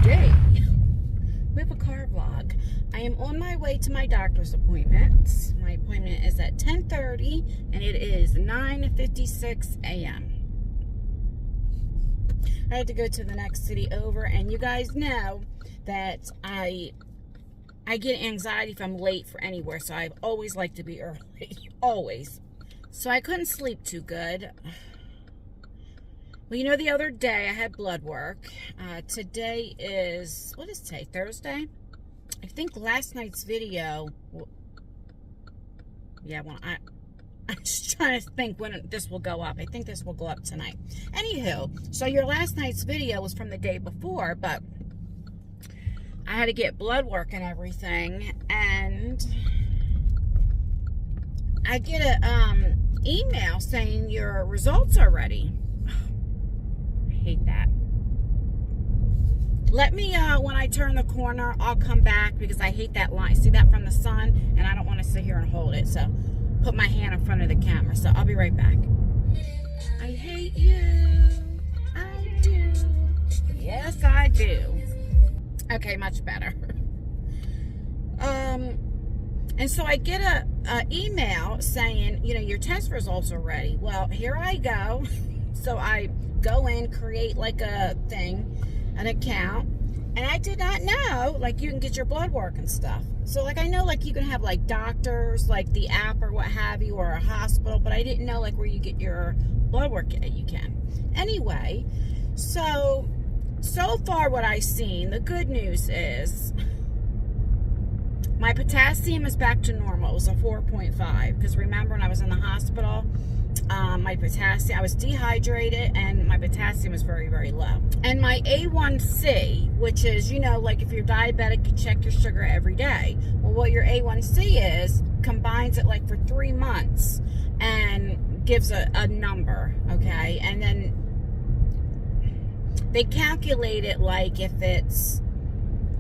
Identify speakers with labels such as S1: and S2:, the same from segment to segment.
S1: today we have a car vlog. I am on my way to my doctor's appointment. My appointment is at 10:30 and it is 9:56 a.m. I had to go to the next city over, and you guys know that I get anxiety if I'm late for anywhere, so I always like to be early. Always. So I couldn't sleep too good. Well, you know, the other day I had blood work. Today is, what is today? Thursday? I think last night's video, yeah, well, I'm just trying to think when this will go up. I think this will go up tonight. Anywho, so your last night's video was from the day before, but I had to get blood work and everything, and I get a email saying your results are ready. I hate that. Let me, when I turn the corner, I'll come back because I hate that line. See that from the sun? And I don't want to sit here and hold it. So put my hand in front of the camera. So I'll be right back. I hate you. I do. Yes, I do. Okay, much better. And so I get a email saying, you know, your test results are ready. Well, here I go. So I go in, create like a thing, an account, and I did not know, like, you can get your blood work and stuff. So, like, I know, like, you can have, like, doctors, like, the app or what have you, or a hospital, but I didn't know, like, where you get your blood work, you can. Anyway, so far what I've seen, the good news is my potassium is back to normal. It was a 4.5, because remember when I was in the hospital, my potassium, I was dehydrated and my potassium was very, very low. And my A1C, which is, you know, like if you're diabetic, you check your sugar every day. Well, what your A1C is, combines it like for 3 months and gives a number, okay? And then they calculate it like if it's,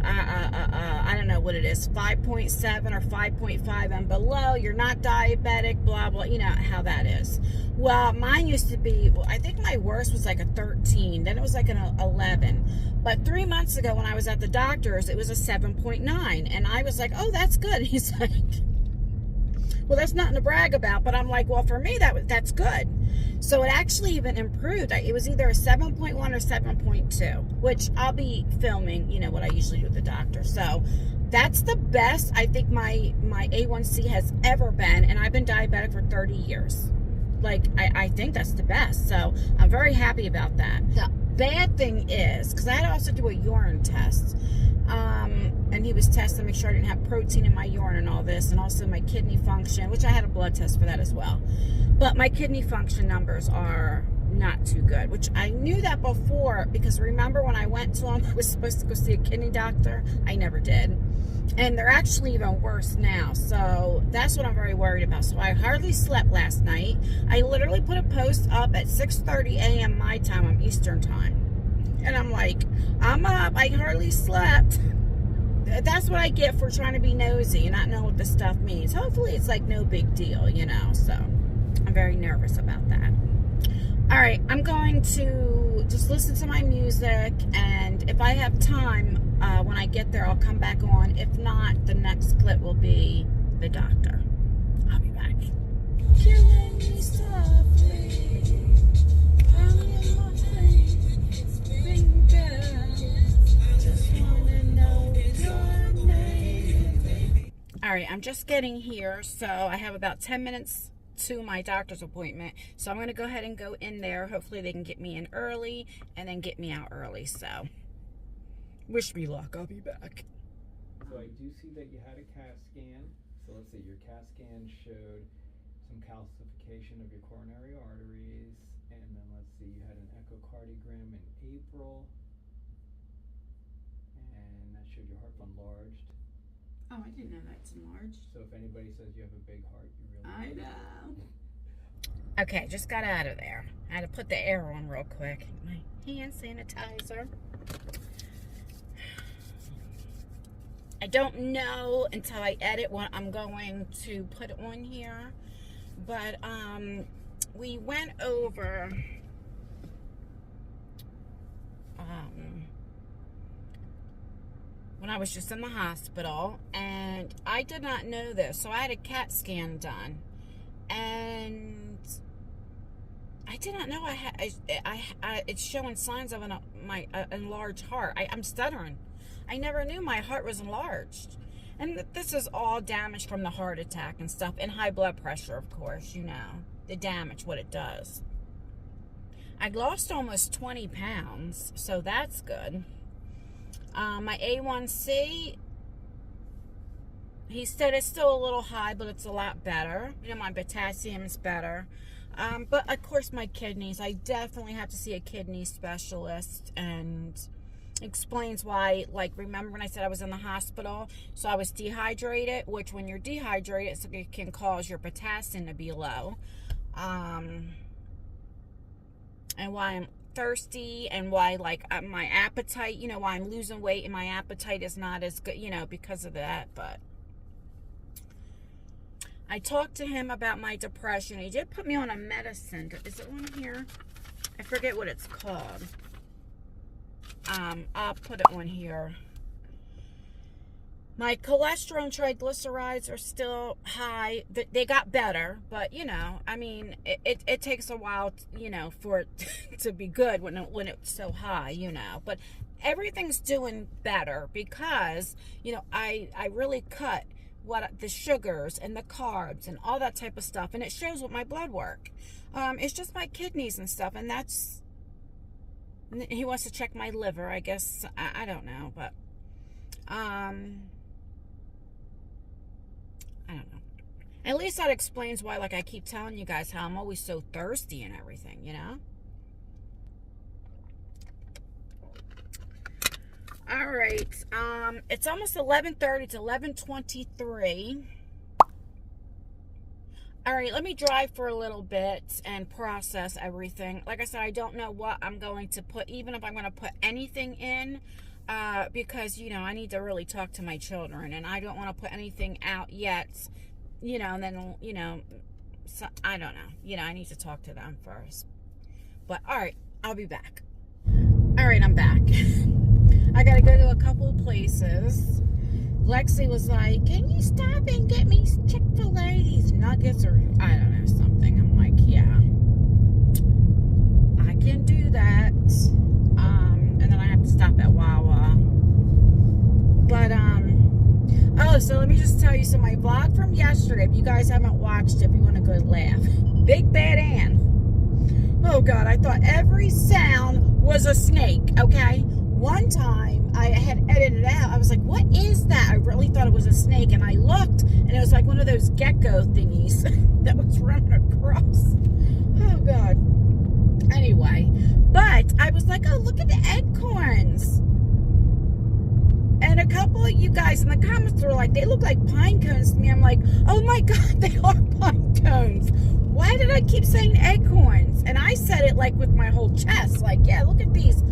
S1: I don't know what it is, 5.7 or 5.5 and below, you're not diabetic, blah, blah, you know how that is. Well, mine used to be, well, I think my worst was like a 13, then it was like an 11. But 3 months ago when I was at the doctor's, it was a 7.9. And I was like, oh, that's good. He's like, well, that's nothing to brag about. But I'm like, well, for me, that's good. So it actually even improved. It was either a 7.1 or 7.2, which I'll be filming, you know, what I usually do with the doctor. So that's the best I think my A1C has ever been. And I've been diabetic for 30 years. Like, I think that's the best. So I'm very happy about that. The bad thing is, because I had to also do a urine test. And he was testing to make sure I didn't have protein in my urine and all this, and also my kidney function, which I had a blood test for that as well. But my kidney function numbers are not too good, which I knew that before, because remember when I went to him, I was supposed to go see a kidney doctor. I never did. And they're actually even worse now. So that's what I'm very worried about. So I hardly slept last night. I literally put a post up at 6:30 a.m. my time on Eastern time. And I'm like, I'm up. I hardly slept. That's what I get for trying to be nosy and not know what this stuff means. Hopefully it's like no big deal, you know. So I'm very nervous about that. All right, I'm going to just listen to my music, and if I have time, when I get there, I'll come back on. If not, the next clip will be the doctor. I'll be back. Killing me softly, calling my finger. Just wanna know your name. All right, I'm just getting here, so I have about 10 minutes to my doctor's appointment, so I'm going to go ahead and go in there. Hopefully they can get me in early and then get me out early. So wish me luck. I'll be back.
S2: So I do see that you had a CAT scan. So let's see, your CAT scan showed some calcification of your coronary arteries, and then let's see, you had an echocardiogram in April, and that showed your heart enlarged.
S1: Oh, I didn't know that's enlarged.
S2: So if anybody says you have a big heart, you really
S1: I know. Okay, just got out of there. I had to put the air on real quick. My hand sanitizer. I don't know until I edit what I'm going to put on here. But we went over when I was just in the hospital, and I did not know this. So I had a CAT scan done, and I did not know it's showing signs of my enlarged heart. I'm stuttering. I never knew my heart was enlarged. And this is all damage from the heart attack and stuff, and high blood pressure, of course, you know, the damage, what it does. I lost almost 20 pounds, so that's good. My A1C, he said it's still a little high, but it's a lot better. You know, my potassium is better. But, of course, my kidneys, I definitely have to see a kidney specialist, and explains why, like, remember when I said I was in the hospital? So I was dehydrated, which when you're dehydrated, it can cause your potassium to be low. And why I'm thirsty, and why, like, my appetite, you know, why I'm losing weight and my appetite is not as good, you know, because of that. But I talked to him about my depression. He did put me on a medicine. Is it on here? I forget what it's called. I'll put it on here. My cholesterol and triglycerides are still high. They got better, but, you know, I mean, it takes a while, you know, for it to be good when it's so high, you know. But everything's doing better because, you know, I really cut the sugars and the carbs and all that type of stuff, and it shows with my blood work. It's just my kidneys and stuff, and that's... He wants to check my liver, I guess. I don't know, but I don't know. At least that explains why, like, I keep telling you guys how I'm always so thirsty and everything, you know? All right. It's almost 11:30. It's 11:23. All right, let me drive for a little bit and process everything. Like I said, I don't know what I'm going to put, even if I'm going to put anything in, because, you know, I need to really talk to my children, and I don't want to put anything out yet, you know, and then, you know, so, I don't know. You know, I need to talk to them first. But, all right, I'll be back. All right, I'm back. I got to go to a couple of places. Lexi was like, can you stop and get me Chick-fil-A, these nuggets, or I don't know, something. I'm like, yeah, I can do that. And then I have to stop at Wawa. But, oh, so let me just tell you, so my vlog from yesterday, if you guys haven't watched it, if you want to go laugh, Big Bad Ann. Oh, God, I thought every sound was a snake, okay? One time, I had edited it out. I was like, what is that? I really thought it was a snake. And I looked, and it was like one of those gecko thingies that was running across. Oh, God. Anyway. But I was like, oh, look at the acorns. And a couple of you guys in the comments were like, they look like pine cones to me. I'm like, oh, my God, they are pine cones. Why did I keep saying acorns? And I said it, like, with my whole chest. Like, yeah, look at these.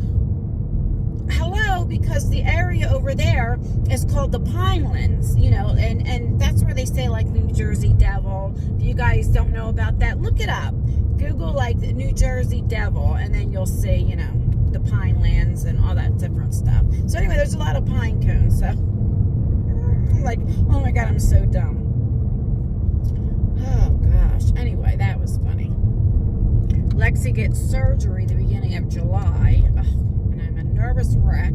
S1: Hello, because the area over there is called the Pinelands, you know, and that's where they say, like, New Jersey Devil. If you guys don't know about that, look it up. Google, like, the New Jersey Devil, and then you'll see, you know, the Pinelands and all that different stuff. So anyway, there's a lot of pine cones, so I'm like, oh my God, I'm so dumb. Oh gosh. Anyway, that was funny. Lexi gets surgery the beginning of July. And I'm a nervous wreck.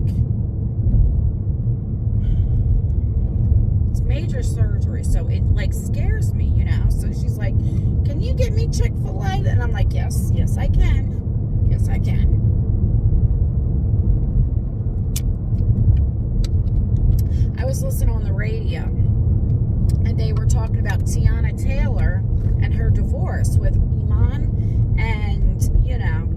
S1: It's major surgery, so it, like, scares me, you know. So she's like, can you get me Chick-fil-A? And I'm like, yes, I can. Yes, I can. I was listening on the radio, and they were talking about Tiana Taylor and her divorce with Iman, and, you know,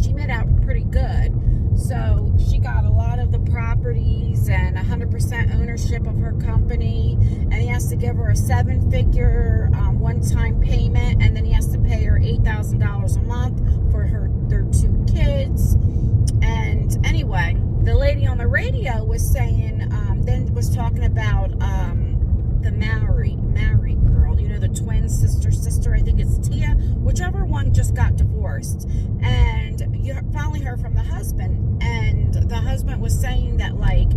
S1: she made out pretty good. So she got a lot of the properties and 100% ownership of her company, and he has to give her a 7-figure one-time payment, and then he has to pay her $8,000 a month for their 2 kids. And anyway, the lady on the radio was saying, then was talking about the Maori girl, you know, the twin sister, I think it's Tia, whichever one just got divorced. And you finally heard from the husband, and the husband was saying that, like,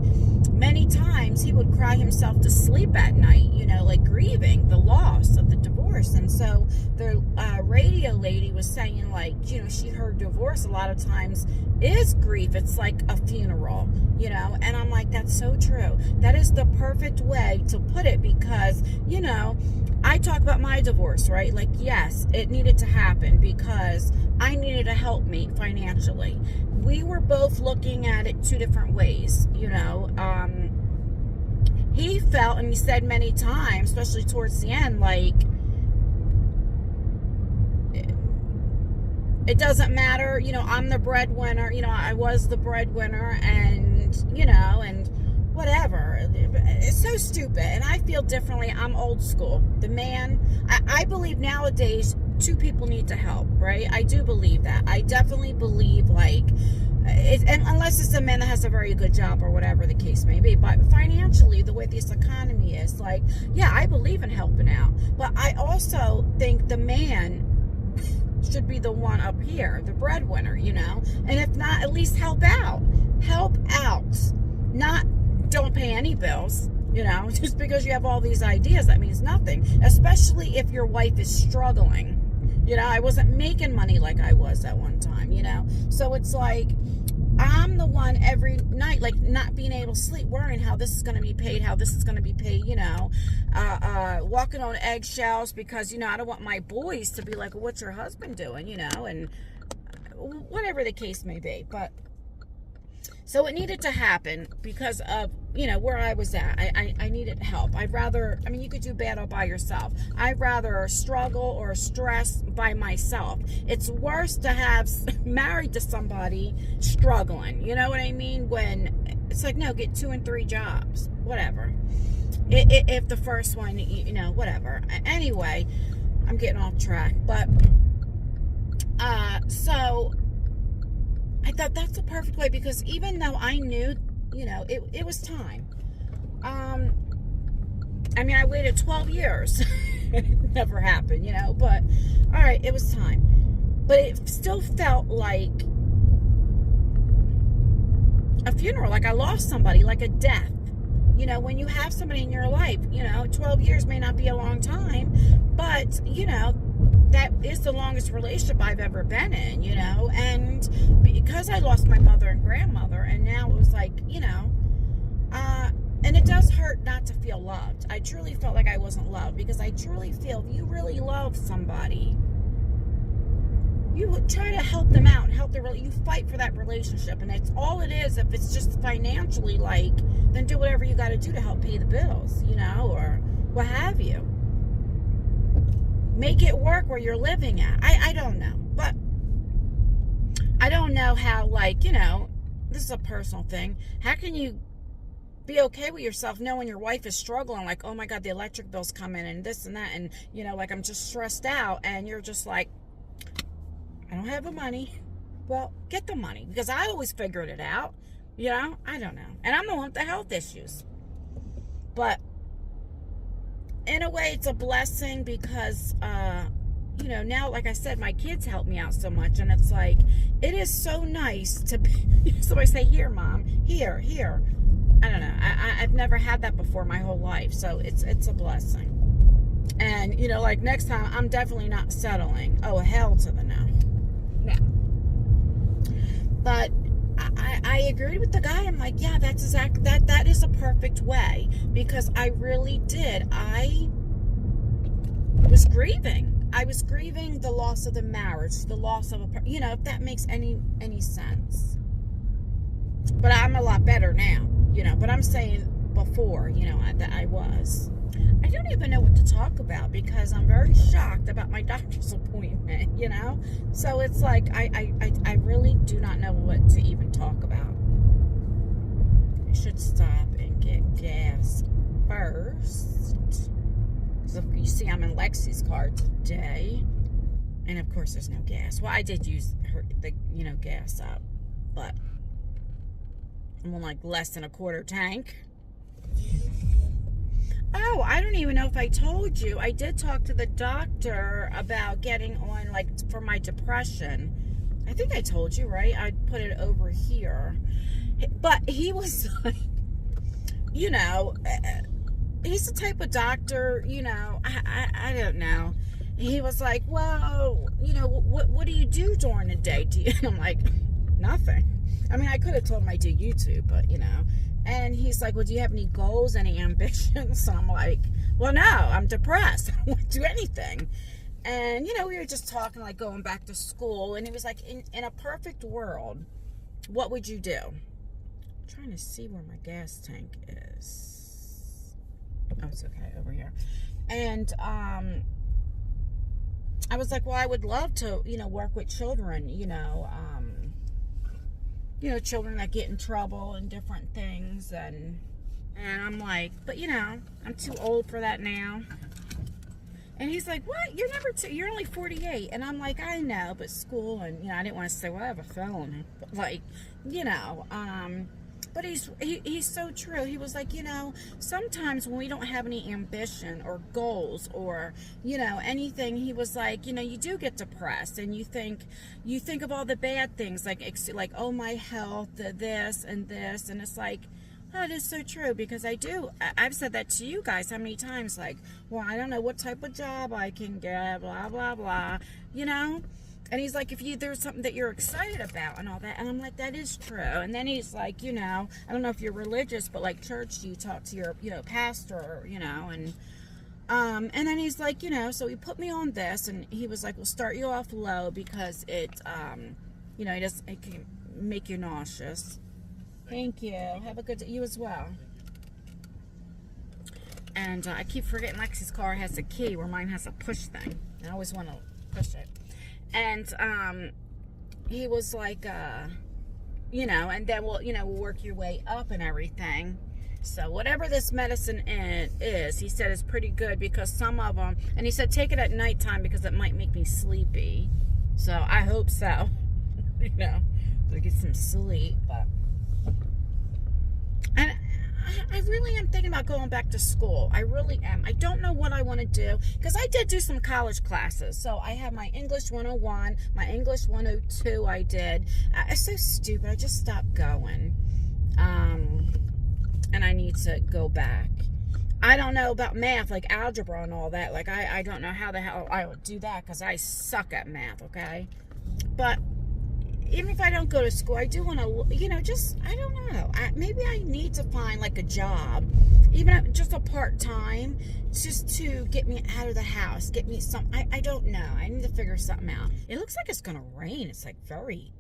S1: many times he would cry himself to sleep at night, like grieving the loss of the divorce. And so the radio lady was saying, like, she heard divorce a lot of times is grief. It's like a funeral, and I'm like, that's so true. That is the perfect way to put it, because, I talk about my divorce, right? Like, yes, it needed to happen because I needed a helpmate financially. We were both looking at it two different ways, he felt, and he said many times, especially towards the end, like, it doesn't matter, I'm the breadwinner, I was the breadwinner, and, and whatever. It's so stupid, and I feel differently. I'm old school. The man, I believe nowadays, two people need to help, right? I do believe that. I definitely believe, like, and unless it's a man that has a very good job or whatever the case may be, but financially, the way this economy is, like, yeah, I believe in helping out, but I also think the man should be the one up here, the breadwinner, and if not, at least help out, not don't pay any bills, just because you have all these ideas, that means nothing, especially if your wife is struggling. I wasn't making money like I was at one time, so it's like, I'm the one every night, like, not being able to sleep, worrying how this is going to be paid, walking on eggshells because, I don't want my boys to be like, well, what's your husband doing, and whatever the case may be. But so it needed to happen because of, where I was at. I needed help. I'd rather, you could do bad all by yourself. I'd rather struggle or stress by myself. It's worse to have married to somebody struggling. You know what I mean? When it's like, no, get 2 and 3 jobs, whatever. If the first one, whatever. Anyway, I'm getting off track. But, so I thought that's the perfect way, because even though I knew, it was time. I waited 12 years. It never happened, but all right, it was time. But it still felt like a funeral, like I lost somebody, like a death. When you have somebody in your life, 12 years may not be a long time, but, that is the longest relationship I've ever been in, and because I lost my mother and grandmother, and now it was like, and it does hurt not to feel loved. I truly felt like I wasn't loved, because I truly feel if you really love somebody, you would try to help them out and you fight for that relationship, and it's all it is. If it's just financially, like, then do whatever you got to do to help pay the bills, or what have you. Make it work where you're living at. I don't know. But I don't know how, like, this is a personal thing. How can you be okay with yourself knowing your wife is struggling? Like, oh my God, the electric bills come in and this and that. And, like, I'm just stressed out. And you're just like, I don't have the money. Well, get the money. Because I always figured it out. I don't know. And I'm the one with the health issues. But in a way, it's a blessing because, now, like I said, my kids help me out so much. And it's like, it is so nice to be, somebody say, here, Mom, here. I don't know. I've never had that before my whole life. So it's a blessing. And, like next time, I'm definitely not settling. Oh, hell to the no. No. But I agreed with the guy. I'm like, yeah, that's exactly, that is a perfect way, because I really did. I was grieving. I was grieving the loss of the marriage, the loss of if that makes any sense. But I'm a lot better now, but I'm saying before, that I was. I don't even know what to talk about, because I'm very shocked about my doctor's appointment, So it's like, I really do not know what to even talk about. I should stop and get gas first. So you see, I'm in Lexi's car today. And of course there's no gas. Well, I did use the gas up. But I'm on like less than a quarter tank. Oh, I don't even know if I told you. I did talk to the doctor about getting on, like, for my depression. I think I told you, right? I put it over here. But he was like, you know, he's the type of doctor, you know, I don't know. He was like, well, you know, what do you do during the day? And I'm like, nothing. I mean, I could have told him I do YouTube, but, you know. And he's like, well, do you have any goals, any ambitions? So I'm like, well, no, I'm depressed. I don't want to do anything. And, you know, we were just talking, like, going back to school. And he was like, in a perfect world, what would you do? I'm trying to see where my gas tank is. Oh, it's okay, over here. And I was like, well, I would love to, you know, work with children, you know, children that get in trouble and different things. And I'm like, but, you know, I'm too old for that now. And he's like, what? You're only 48. And I'm like, I know, but school, and, you know, I didn't want to say, well, I have a felony. But, like, you know, but he's so true. He was like, you know, sometimes when we don't have any ambition or goals or, you know, anything, he was like, you know, you do get depressed, and you think of all the bad things, like oh, my health, this and this, and it's like, oh, it is so true, because I've said that to you guys how many times, like, well, I don't know what type of job I can get, blah, blah, blah, you know? And he's like, there's something that you're excited about and all that. And I'm like, that is true. And then he's like, you know, I don't know if you're religious, but like church, do you talk to your, you know, pastor, you know, and then he's like, you know, so he put me on this, and he was like, we'll start you off low because it, you know, it can make you nauseous. Thank you. Have a good day. You as well. And I keep forgetting Lexi's car has a key where mine has a push thing. I always want to push it. And he was like, you know, and then we'll work your way up and everything. So whatever this medicine is, he said is pretty good, because some of them, and he said take it at nighttime because it might make me sleepy. So I hope so, you know, to get some sleep. But and I really am thinking about going back to school. I really am. I don't know what I want to do, because I did do some college classes. So I have my English 101, my English 102 I did. It's so stupid. I just stopped going. And I need to go back. I don't know about math, like algebra and all that. Like, I don't know how the hell I would do that, because I suck at math, okay? But even if I don't go to school, I do want to, you know, just, I don't know. Maybe I need to find, like, a job, even just a part-time, just to get me out of the house, get me some, I don't know. I need to figure something out. It looks like it's going to rain. It's, like, very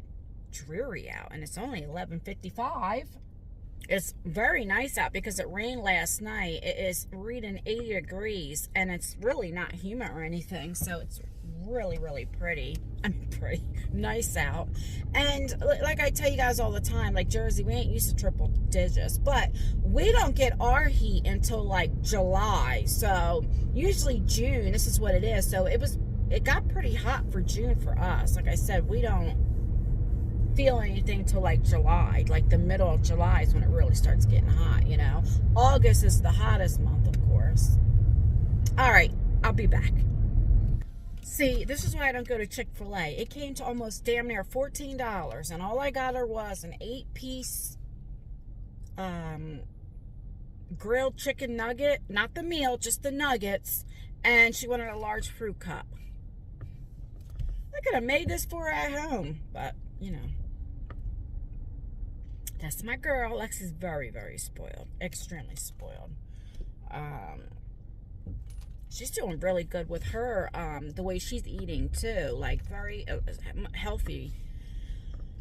S1: dreary out, and it's only 11:55. It's very nice out because it rained last night. It is reading 80 degrees, and it's really not humid or anything, so it's really, really pretty. I mean, pretty nice out. And like I tell you guys all the time, like Jersey, we ain't used to triple digits, but we don't get our heat until like July. So usually June, this is what it is. So it got pretty hot for June for us. Like I said, we don't feel anything till like July. Like the middle of July is when it really starts getting hot, you know. August is the hottest month, of course. All right, I'll be back. See, this is why I don't go to Chick-fil-A. It came to almost damn near $14, and all I got her was an 8-piece grilled chicken nugget, not the meal, just the nuggets, and she wanted a large fruit cup. I could have made this for her at home, but, you know. That's my girl. Lexi's very, very spoiled. Extremely spoiled. She's doing really good with her, the way she's eating, too. Like, very healthy.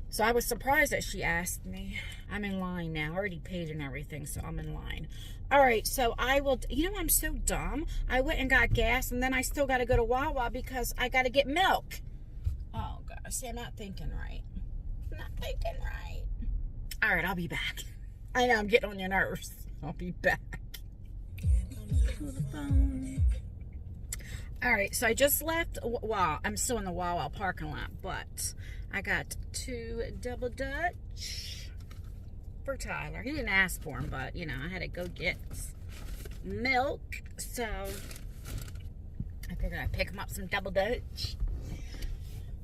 S1: So I was surprised that she asked me. I'm in line now. I already paid and everything, so I'm in line. All right, so I will, you know, I'm so dumb. I went and got gas, and then I still got to go to Wawa because I got to get milk. Oh, gosh. See, I'm not thinking right. I'm not thinking right. All right, I'll be back. I know, I'm getting on your nerves. I'll be back. To the phone. All right, so I just left. Wow, I'm still in the Wawa parking lot, but I got 2 double Dutch for Tyler. He didn't ask for them, but, you know, I had to go get milk. So I figured I'd pick them up some double Dutch.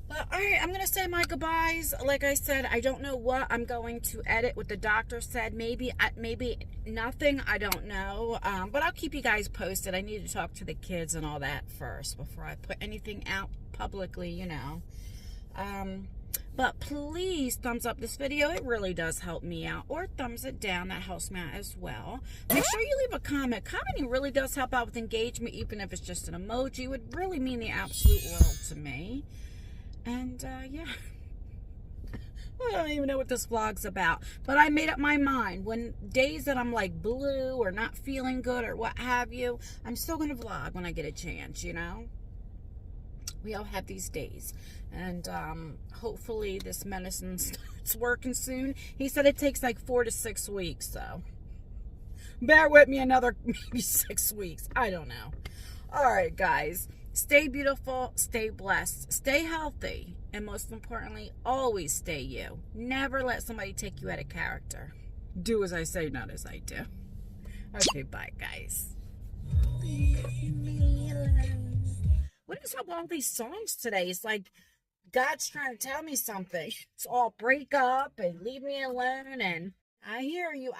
S1: But all right, I'm going to say my goodbyes. Like I said, I don't know what I'm going to edit, what the doctor said. Maybe nothing. I don't know. But I'll keep you guys posted. I need to talk to the kids and all that first before I put anything out publicly, you know. But please thumbs up this video. It really does help me out. Or thumbs it down. That helps me out as well. Make sure you leave a comment. Commenting really does help out with engagement, even if it's just an emoji. It would really mean the absolute world to me. And, yeah. I don't even know what this vlog's about. But I made up my mind. When days that I'm like blue or not feeling good or what have you, I'm still going to vlog when I get a chance, you know? We all have these days. And hopefully this medicine starts working soon. He said it takes like 4 to 6 weeks, so bear with me another maybe 6 weeks. I don't know. All right, guys. Stay beautiful, stay blessed, stay healthy, and most importantly, always stay you. Never let somebody take you out of character. Do as I say, not as I do. Okay, bye, guys. What is up with all these songs today? It's like God's trying to tell me something. It's all break up and leave me alone, and I hear you.